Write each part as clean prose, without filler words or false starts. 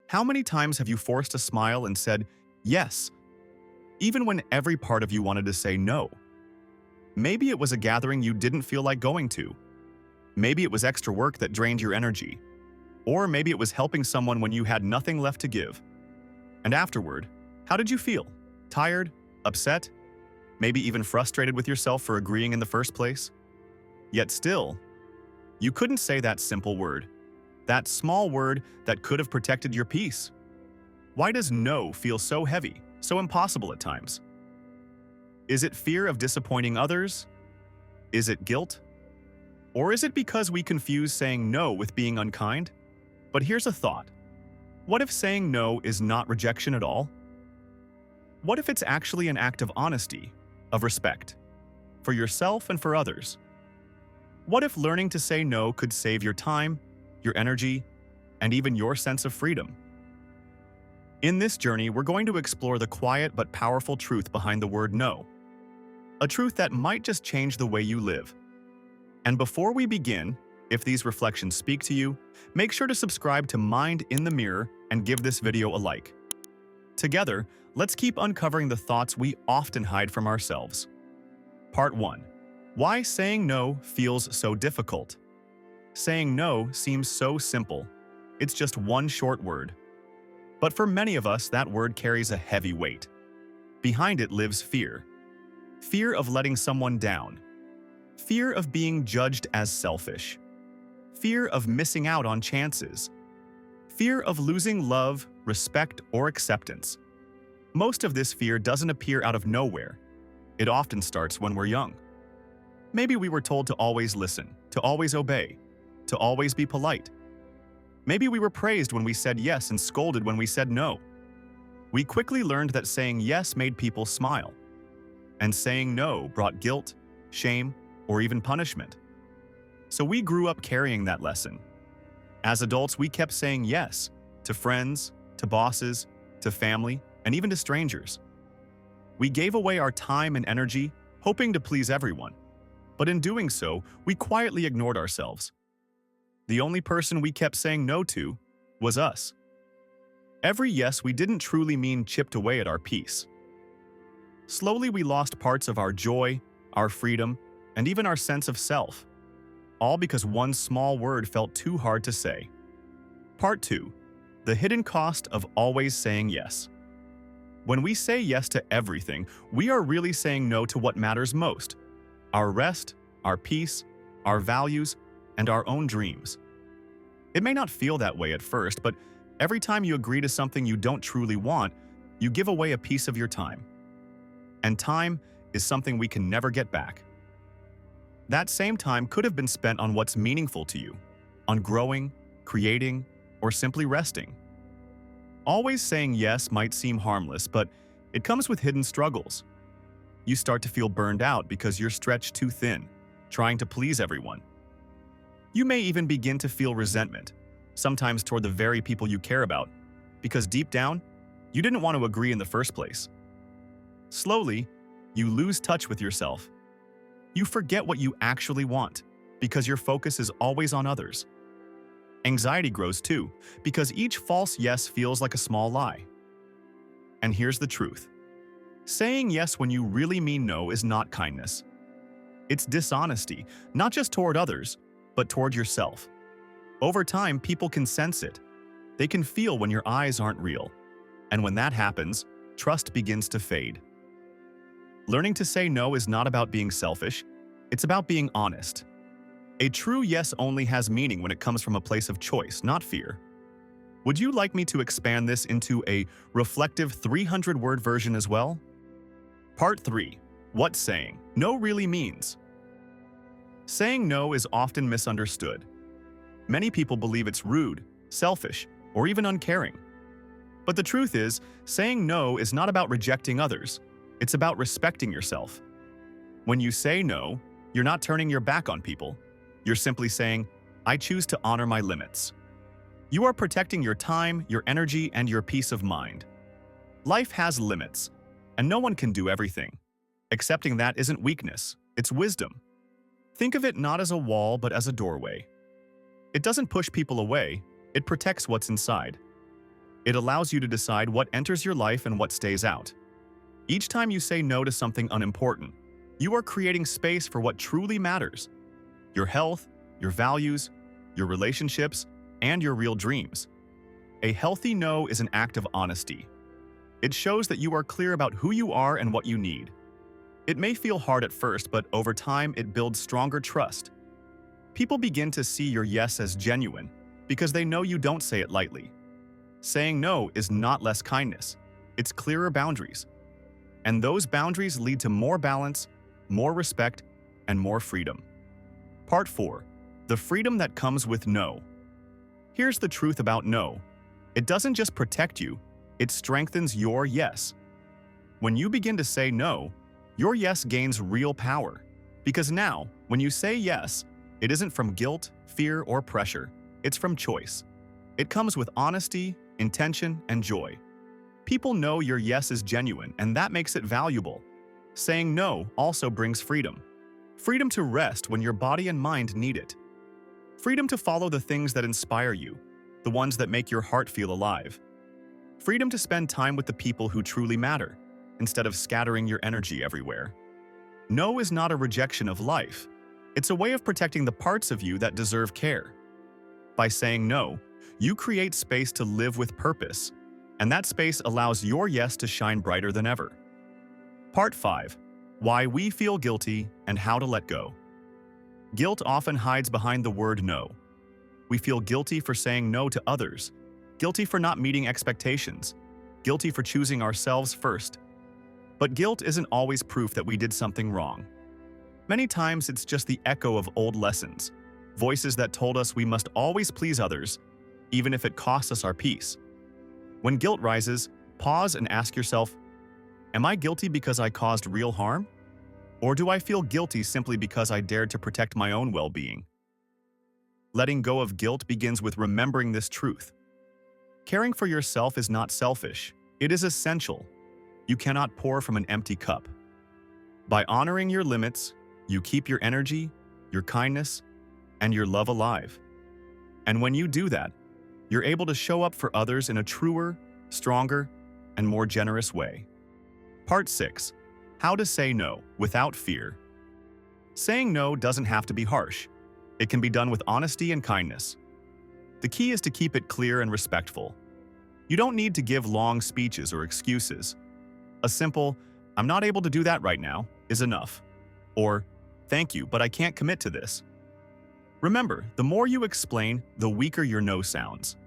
How many times have you forced a smile and said, yes, even when every part of you wanted to say no? Maybe it was a gathering you didn't feel like going to. Maybe it was extra work that drained your energy. Or maybe it was helping someone when you had nothing left to give. And afterward, how did you feel? Tired? Upset? Maybe even frustrated with yourself for agreeing in the first place? Yet still, you couldn't say that simple word. That small word that could have protected your peace. Why does no feel so heavy, so impossible at times? Is it fear of disappointing others? Is it guilt? Or is it because we confuse saying no with being unkind? But here's a thought. What if saying no is not rejection at all? What if it's actually an act of honesty, of respect, for yourself and for others? What if learning to say no could save your time, your energy, and even your sense of freedom? In this journey, we're going to explore the quiet but powerful truth behind the word no. A truth that might just change the way you live. And before we begin, if these reflections speak to you, make sure to subscribe to Mind in the Mirror and give this video a like. Together, let's keep uncovering the thoughts we often hide from ourselves. Part 1. Why saying no feels so difficult. Saying no seems so simple. It's just one short word. But for many of us, that word carries a heavy weight. Behind it lives fear. Fear of letting someone down. Fear of being judged as selfish. Fear of missing out on chances. Fear of losing love, respect, or acceptance. Most of this fear doesn't appear out of nowhere. It often starts when we're young. Maybe we were told to always listen, to always obey, to always be polite. Maybe we were praised when we said yes and scolded when we said no. We quickly learned that saying yes made people smile, and saying no brought guilt, shame, or even punishment. So we grew up carrying that lesson. As adults, we kept saying yes to friends, to bosses, to family, and even to strangers. We gave away our time and energy, hoping to please everyone. But in doing so, we quietly ignored ourselves. The only person we kept saying no to was us. Every yes we didn't truly mean chipped away at our peace. Slowly we lost parts of our joy, our freedom, and even our sense of self. All because one small word felt too hard to say. Part 2. The hidden cost of always saying yes. When we say yes to everything, we are really saying no to what matters most. Our rest, our peace, our values, and our own dreams. It may not feel that way at first, but every time you agree to something you don't truly want, you give away a piece of your time. And time is something we can never get back. That same time could have been spent on what's meaningful to you, on growing, creating, or simply resting. Always saying yes might seem harmless, but it comes with hidden struggles. You start to feel burned out because you're stretched too thin, trying to please everyone. You may even begin to feel resentment, sometimes toward the very people you care about, because deep down, you didn't want to agree in the first place. Slowly, you lose touch with yourself. You forget what you actually want, because your focus is always on others. Anxiety grows too, because each false yes feels like a small lie. And here's the truth. Saying yes when you really mean no is not kindness. It's dishonesty, not just toward others, but toward yourself. Over time, people can sense it. They can feel when your eyes aren't real. And when that happens, trust begins to fade. Learning to say no is not about being selfish. It's about being honest. A true yes only has meaning when it comes from a place of choice, not fear. Would you like me to expand this into a reflective 300-word version as well? Part 3. What saying no really means. Saying no is often misunderstood. Many people believe it's rude, selfish, or even uncaring. But the truth is, saying no is not about rejecting others. It's about respecting yourself. When you say no, you're not turning your back on people. You're simply saying, I choose to honor my limits. You are protecting your time, your energy, and your peace of mind. Life has limits, and no one can do everything. Accepting that isn't weakness, it's wisdom. Think of it not as a wall, but as a doorway. It doesn't push people away, it protects what's inside. It allows you to decide what enters your life and what stays out. Each time you say no to something unimportant, you are creating space for what truly matters: your health, your values, your relationships, and your real dreams. A healthy no is an act of honesty. It shows that you are clear about who you are and what you need. It may feel hard at first, but over time it builds stronger trust. People begin to see your yes as genuine because they know you don't say it lightly. Saying no is not less kindness, it's clearer boundaries. And those boundaries lead to more balance, more respect, and more freedom. Part 4. The freedom that comes with no. Here's the truth about no. It doesn't just protect you, it strengthens your yes. When you begin to say no, your yes gains real power. Because now, when you say yes, it isn't from guilt, fear, or pressure. It's from choice. It comes with honesty, intention, and joy. People know your yes is genuine, and that makes it valuable. Saying no also brings freedom. Freedom to rest when your body and mind need it. Freedom to follow the things that inspire you, the ones that make your heart feel alive. Freedom to spend time with the people who truly matter, instead of scattering your energy everywhere. No is not a rejection of life. It's a way of protecting the parts of you that deserve care. By saying no, you create space to live with purpose, and that space allows your yes to shine brighter than ever. Part 5. Why we feel guilty and how to let go. Guilt often hides behind the word no. We feel guilty for saying no to others, guilty for not meeting expectations, guilty for choosing ourselves first. But guilt isn't always proof that we did something wrong. Many times it's just the echo of old lessons, voices that told us we must always please others, even if it costs us our peace. When guilt rises, pause and ask yourself, am I guilty because I caused real harm? Or do I feel guilty simply because I dared to protect my own well-being? Letting go of guilt begins with remembering this truth. Caring for yourself is not selfish, it is essential. You cannot pour from an empty cup. By honoring your limits, you keep your energy, your kindness, and your love alive. And when you do that, you're able to show up for others in a truer, stronger, and more generous way. Part 6. How to say no without fear. Saying no doesn't have to be harsh. It can be done with honesty and kindness. The key is to keep it clear and respectful. You don't need to give long speeches or excuses. A simple, "I'm not able to do that right now," is enough. Or, "Thank you, but I can't commit to this." Remember, the more you explain, the weaker your no sounds.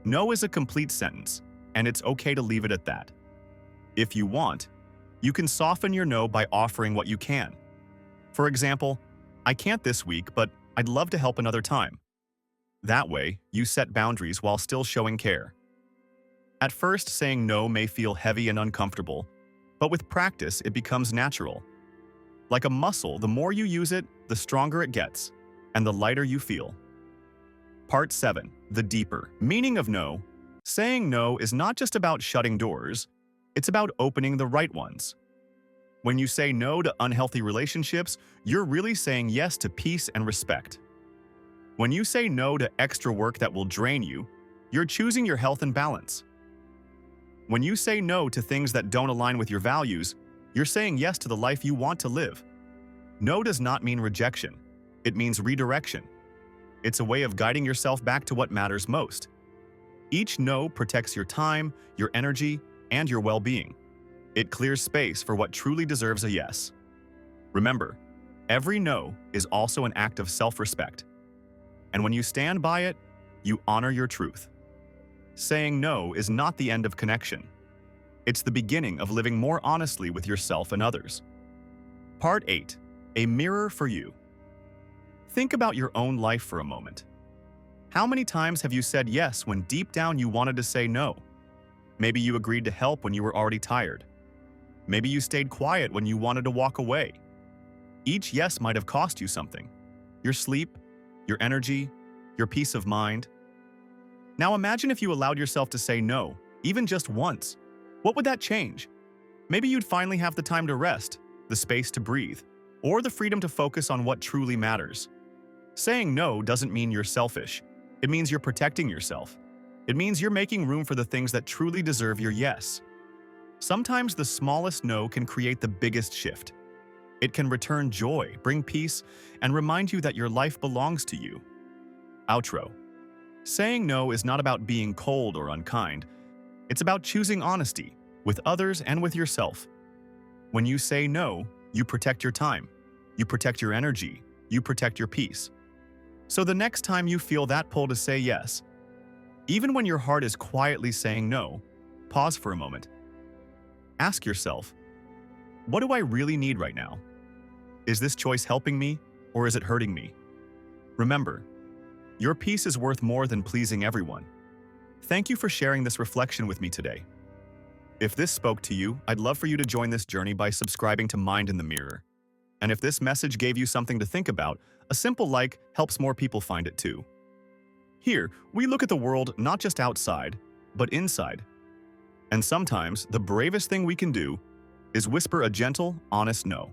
No is a complete sentence, and it's okay to leave it at that. If you want, you can soften your no by offering what you can. For example, "I can't this week, but I'd love to help another time." That way, you set boundaries while still showing care. At first, saying no may feel heavy and uncomfortable, but with practice, it becomes natural. Like a muscle, the more you use it, the stronger it gets, and the lighter you feel. Part 7. The deeper meaning of no. Saying no is not just about shutting doors, it's about opening the right ones. When you say no to unhealthy relationships, you're really saying yes to peace and respect. When you say no to extra work that will drain you, you're choosing your health and balance. When you say no to things that don't align with your values, you're saying yes to the life you want to live. No does not mean rejection. It means redirection. It's a way of guiding yourself back to what matters most. Each no protects your time, your energy, and your well-being. It clears space for what truly deserves a yes. Remember, every no is also an act of self-respect. And when you stand by it, you honor your truth. Saying no is not the end of connection. It's the beginning of living more honestly with yourself and others. Part 8. A mirror for you. Think about your own life for a moment. How many times have you said yes when deep down you wanted to say no? Maybe you agreed to help when you were already tired. Maybe you stayed quiet when you wanted to walk away. Each yes might have cost you something: your sleep, your energy, your peace of mind. Now imagine if you allowed yourself to say no, even just once. What would that change? Maybe you'd finally have the time to rest, the space to breathe, or the freedom to focus on what truly matters. Saying no doesn't mean you're selfish. It means you're protecting yourself. It means you're making room for the things that truly deserve your yes. Sometimes the smallest no can create the biggest shift. It can return joy, bring peace, and remind you that your life belongs to you. Outro. Saying no is not about being cold or unkind. It's about choosing honesty, with others and with yourself. When you say no, you protect your time, you protect your energy, you protect your peace. So the next time you feel that pull to say yes, even when your heart is quietly saying no, pause for a moment. Ask yourself, what do I really need right now? Is this choice helping me, or is it hurting me? Remember, your peace is worth more than pleasing everyone. Thank you for sharing this reflection with me today. If this spoke to you, I'd love for you to join this journey by subscribing to Mind in the Mirror. And if this message gave you something to think about, a simple like helps more people find it too. Here, we look at the world not just outside, but inside. And sometimes, the bravest thing we can do is whisper a gentle, honest no.